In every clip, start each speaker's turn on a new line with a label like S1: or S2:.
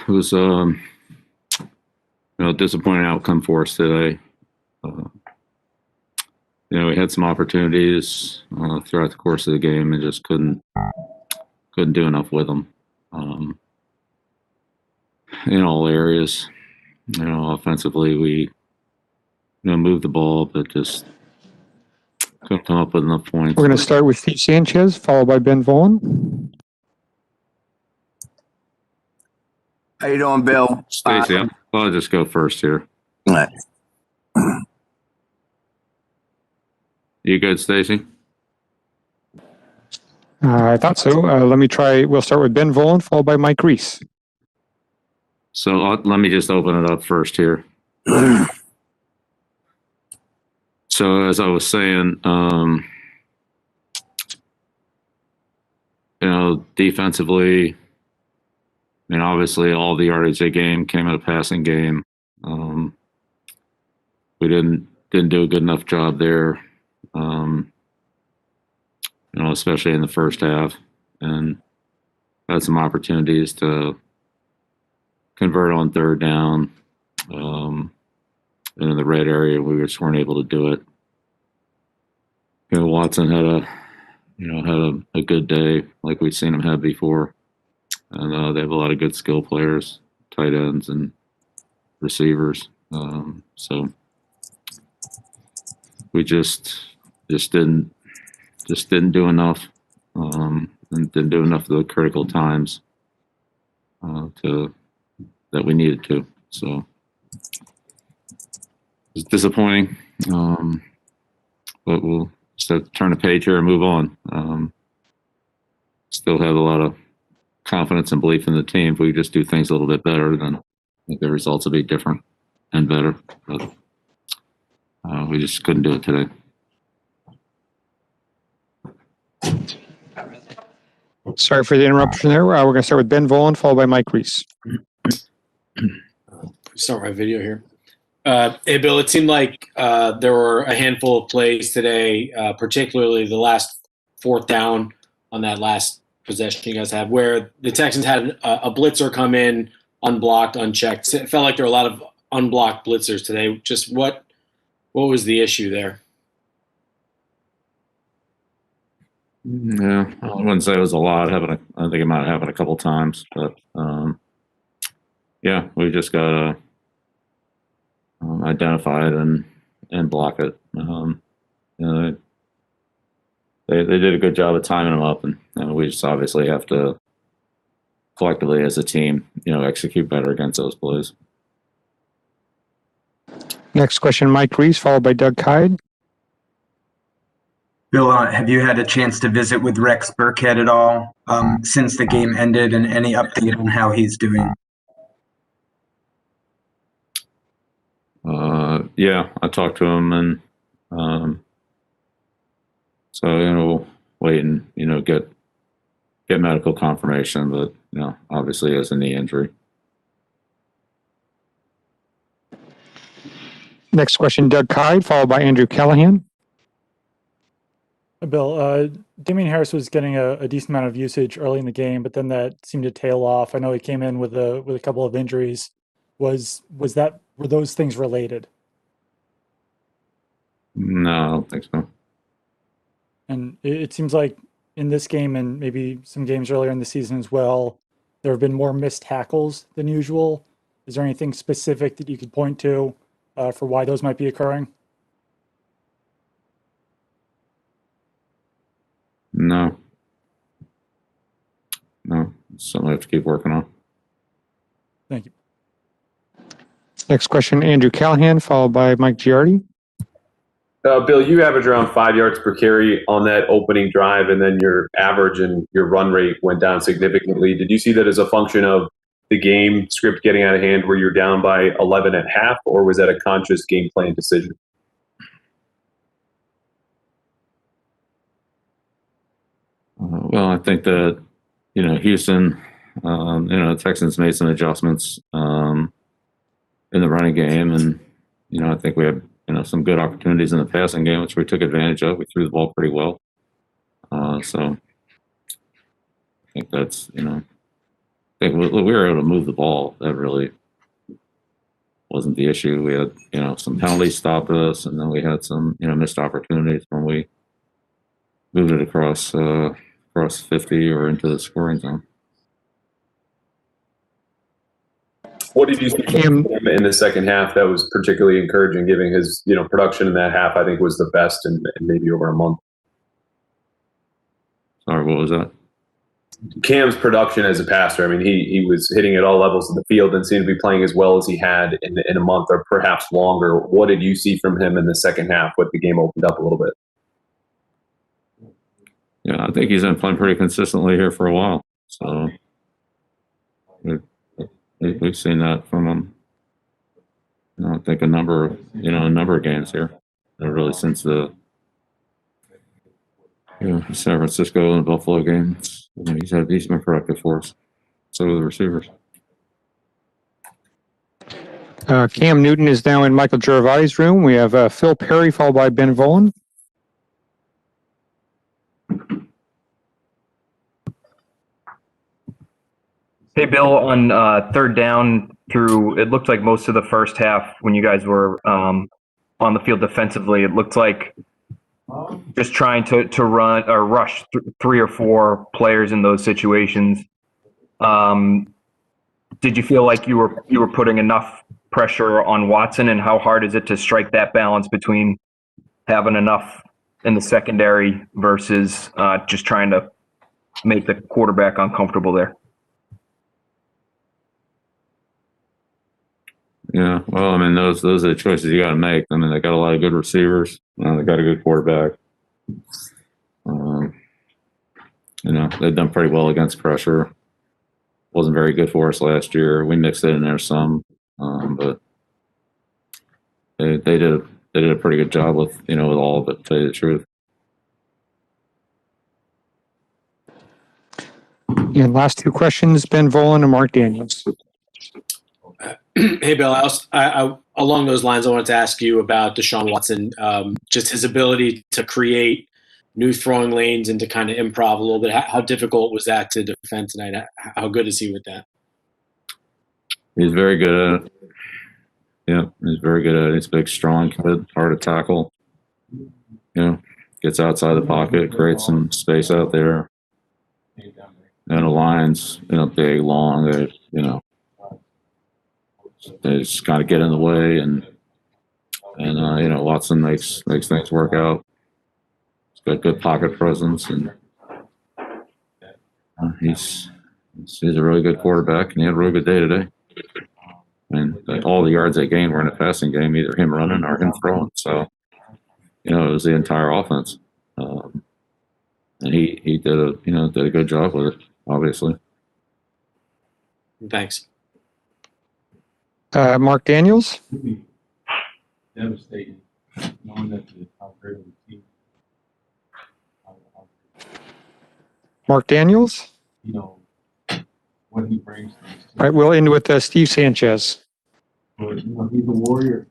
S1: it was disappointing outcome for us today. We had some opportunities throughout the course of the game and just couldn't do enough with them in all areas. Offensively, we moved the ball, but just couldn't come up with enough points.
S2: We're going to start with Steve Sanchez, followed by Ben Volen.
S3: How you doing, Bill?
S1: Stacy, I'll just go first here.
S3: All right.
S1: You good, Stacy?
S2: I thought so. Let me try. We'll start with Ben Volen, followed by Mike Reese.
S1: So let me just open it up first here. So as I was saying, defensively, obviously all the yardage they gained came in a passing game. We didn't do a good enough job there, especially in the first half, and had some opportunities to convert on third down. In the red area, we just weren't able to do it. Watson had a good day like we've seen him have before, and they have a lot of good skill players, tight ends and receivers. So we just didn't do enough, and didn't do enough of the critical times that we needed to. So it's disappointing, but we'll just have to turn the page here and move on. Still have a lot of confidence and belief in the team. If we just do things a little bit better, then I think the results will be different and better. But we just couldn't do it today.
S2: Sorry for the interruption there. We're going to start with Ben Volen, followed by Mike Reese.
S4: Start my video here. Hey, Bill, it seemed like there were a handful of plays today, particularly the last fourth down on that last possession you guys had, where the Texans had a blitzer come in unblocked, unchecked. It felt like there were a lot of unblocked blitzers today. Just what was the issue there?
S1: Yeah, I wouldn't say it was a lot. I think it might have happened a couple times, but yeah, we just got to identify it and block it. They did a good job of timing them up, and we just obviously have to collectively as a team, execute better against those plays.
S2: Next question, Mike Reese, followed by Doug Kyde.
S5: Bill, have you had a chance to visit with Rex Burkhead at all since the game ended, and any update on how he's doing?
S1: Yeah, I talked to him, and so we'll wait and get medical confirmation, but obviously he has a knee injury.
S2: Next question, Doug Kyde, followed by Andrew Callahan.
S6: Bill, Damian Harris was getting a decent amount of usage early in the game, but then that seemed to tail off. I know he came in with a couple of injuries. Were those things related?
S1: No, I don't think so.
S6: And it seems like in this game and maybe some games earlier in the season as well, there have been more missed tackles than usual. Is there anything specific that you could point to for why those might be occurring?
S1: No. It's something I have to keep working on.
S6: Thank you.
S2: Next question, Andrew Callahan, followed by Mike Giardi.
S7: Bill, you average around 5 yards per carry on that opening drive, and then your average and your run rate went down significantly. Did you see that as a function of the game script getting out of hand where you're down by 11 at half, or was that a conscious game plan decision?
S1: Well, I think that, Houston, the Texans made some adjustments in the running game, and, I think we had, some good opportunities in the passing game, which we took advantage of. We threw the ball pretty well. So I think that's, we were able to move the ball. That really wasn't the issue. We had, some penalties stopped us, and then we had some, missed opportunities when we moved it across 50 or into the scoring zone.
S7: What did you see from him in the second half that was particularly encouraging, given his production in that half? I think was the best in maybe over a month.
S1: Sorry, what was that?
S7: Cam's production as a passer. I mean, he was hitting at all levels of the field and seemed to be playing as well as he had in a month or perhaps longer. What did you see from him in the second half when the game opened up a little bit?
S1: Yeah, I think he's been playing pretty consistently here for a while. So we've seen that from him. I think a number of games here. Really since the San Francisco and Buffalo games, he's been productive for us. So are the receivers.
S2: Cam Newton is now in Michael Girovati's room. We have Phil Perry followed by Ben Volen.
S8: Hey, Bill, on third down through, it looked like most of the first half when you guys were on the field defensively, it looked like just trying to run or rush 3 or 4 players in those situations. Did you feel like you were putting enough pressure on Watson, and how hard is it to strike that balance between having enough in the secondary versus just trying to make the quarterback uncomfortable there?
S1: Yeah, well, I mean, those are the choices you got to make. I mean, they got a lot of good receivers. They got a good quarterback. They've done pretty well against pressure. Wasn't very good for us last year. We mixed it in there some, but they did a pretty good job with all of it. To tell you the truth.
S2: And last 2 questions: Ben Volen and Mark Daniels.
S4: Hey, Bill, I along those lines, I wanted to ask you about Deshaun Watson, just his ability to create new throwing lanes and to kind of improv a little bit. How difficult was that to defend tonight? How good is he with that?
S1: He's very good at it. Yeah, he's very good at it. He's a big, strong kid, hard to tackle. Gets outside the pocket, creates some space out there. And the line's, big, long, they just kind of get in the way, and Watson makes things work out. He's got good pocket presence, and he's a really good quarterback, and he had a really good day today. I mean, all the yards they gained were in a passing game, either him running or him throwing. So, it was the entire offense, and he did a good job with it, obviously.
S4: Thanks.
S2: Mark Daniels.
S9: Devastating, knowing that how great of a team.
S2: Mark Daniels.
S9: What he brings to this team.
S2: All right, we'll end with Steve Sanchez.
S9: But, he's a warrior.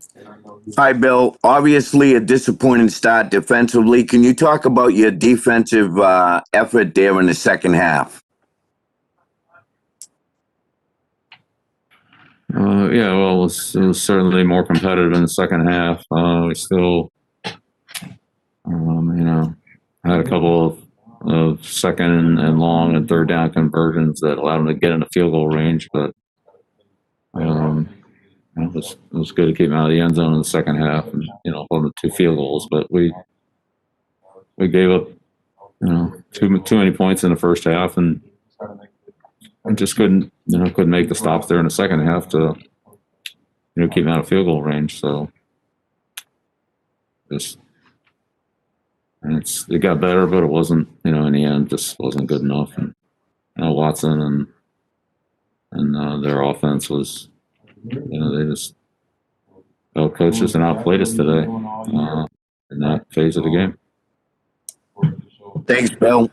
S3: Hi, Bill. Obviously a disappointing start defensively. Can you talk about your defensive effort there in the second half?
S1: Yeah, well, it was certainly more competitive in the second half. We still, had a couple of second and long and third down conversions that allowed them to get in the field goal range, but it was good to keep them out of the end zone in the second half and hold them to 2 field goals. But we gave up too many points in the first half, and just couldn't make the stops there in the second half to keep them out of field goal range. So it got better, but it wasn't in the end just wasn't good enough. And Watson and their offense was they just coached us and outplayed us today in that phase of the game.
S3: Thanks, Bill.